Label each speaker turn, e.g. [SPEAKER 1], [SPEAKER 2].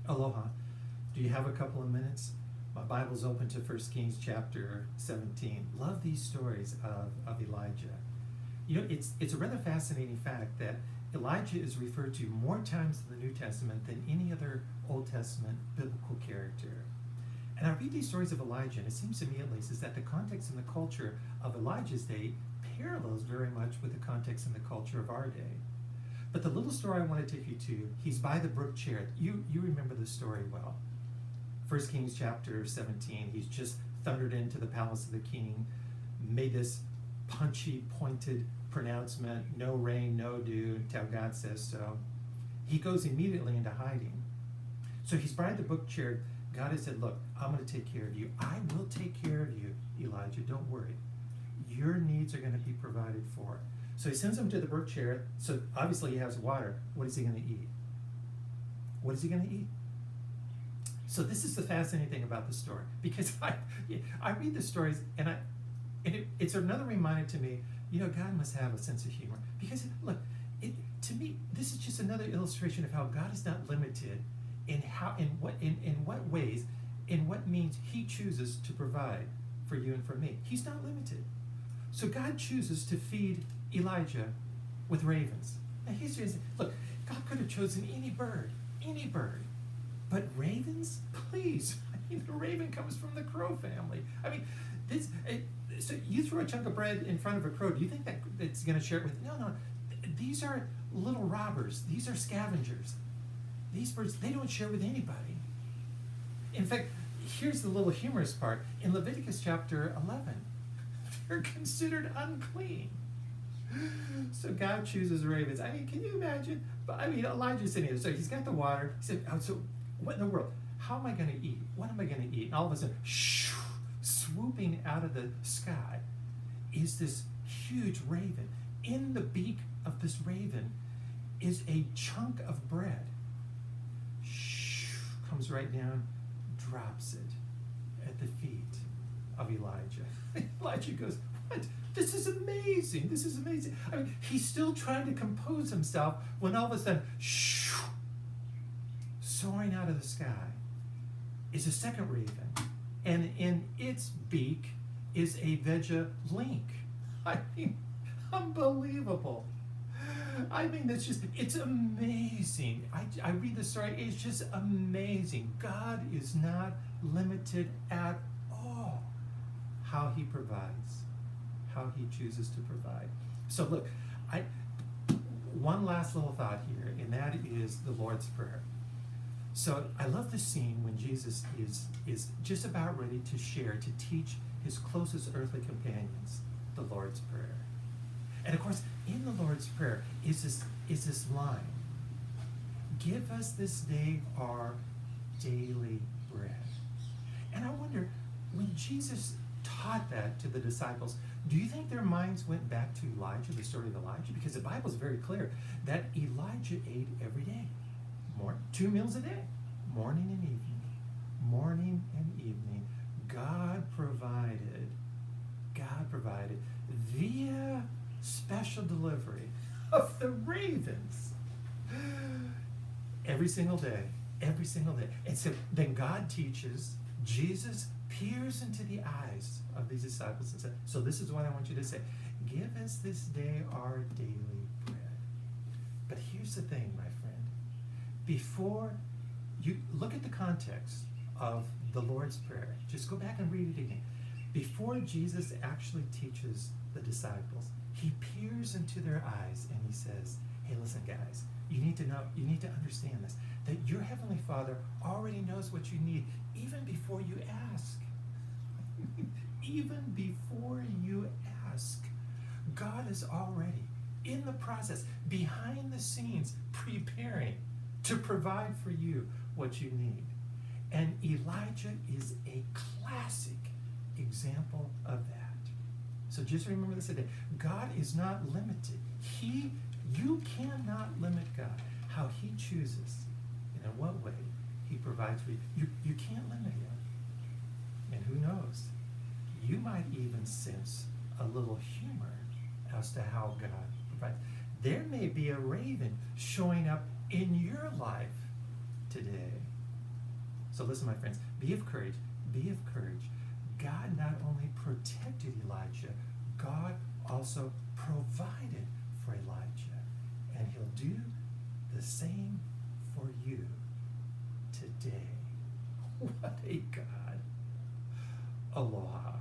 [SPEAKER 1] Aloha. Do you have a couple of minutes? My Bible's open to 1 Kings chapter 17. Love these stories of Elijah. You know, it's a rather fascinating fact that Elijah is referred to more times in the New Testament than any other Old Testament biblical character. And I read these stories of Elijah, and it seems to me at least is that the context and the culture of Elijah's day parallels very much with the context and the culture of our day. But the little story I want to take you to, he's by the brook Cherith. You remember the story well. 1 Kings chapter 17, he's just thundered into the palace of the king, made this punchy, pointed pronouncement, no rain, no dew, until God says so. He goes immediately into hiding. So he's by the brook Cherith. God has said, look, I'm going to take care of you. I will take care of you, Elijah. Don't worry. Your needs are going to be provided for. So he sends him to the brook Cherith. So obviously he has water. What is he going to eat? What is he going to eat? So this is the fascinating thing about the story, because I read the stories and it's another reminder to me, you know, God must have a sense of humor, because look, to me this is just another illustration of how God is not limited in what ways, in what means he chooses to provide for you and for me. He's not limited. So God chooses to feed Elijah with ravens. Now here's the reason. Look, God could have chosen any bird, but ravens? Please. I mean, the raven comes from the crow family. I mean, so you throw a chunk of bread in front of a crow, do you think that it's going to share it with? No. These are little robbers. These are scavengers. These birds, they don't share with anybody. In fact, here's the little humorous part. In Leviticus chapter 11, they're considered unclean. So God chooses ravens. I mean, can you imagine? But I mean, Elijah's sitting there. So he's got the water. He said, oh, so what in the world? How am I going to eat? What am I going to eat? And all of a sudden, swooping out of the sky is this huge raven. In the beak of this raven is a chunk of bread. Comes right down, drops it at the feet of Elijah. Elijah goes, what? This is amazing. This is amazing. I mean, he's still trying to compose himself when all of a sudden, soaring out of the sky is a second raven. And in its beak is a link. I mean, unbelievable. I mean, it's amazing. I read the story, it's just amazing. God is not limited at all how he provides, how he chooses to provide. So look, one last little thought here, and that is the Lord's Prayer. So I love the scene when Jesus is just about ready to share, to teach his closest earthly companions the Lord's Prayer. And of course, in the Lord's Prayer is this line, give us this day our daily bread. And I wonder, when Jesus taught that to the disciples, do you think their minds went back to Elijah, the story of Elijah? Because the Bible is very clear that Elijah ate every day. 2 meals a day, morning and evening. Morning and evening. God provided via special delivery of the ravens every single day. And so then God teaches, Jesus peers into the eyes of these disciples and said, so this is what I want you to say. Give us this day our daily bread. But here's the thing, my friend. Before you look at the context of the Lord's Prayer, just go back and read it again. Before Jesus actually teaches the disciples, he peers into their eyes and he says, hey, listen, guys, you need to understand this, that your Heavenly Father already knows what you need even before you ask. Even before you ask, God is already in the process, behind the scenes, preparing to provide for you what you need. And Elijah is a classic example of that. So just remember this today. God is not limited. You cannot limit God. How he chooses and in what way he provides for you. You can't limit him. And who knows? You might even sense a little humor as to how God provides. There may be a raven showing up in your life today So listen, my friends, be of courage. Be of courage. God not only protected Elijah, God also provided for Elijah. And he'll do the same for you today. What a God. Aloha.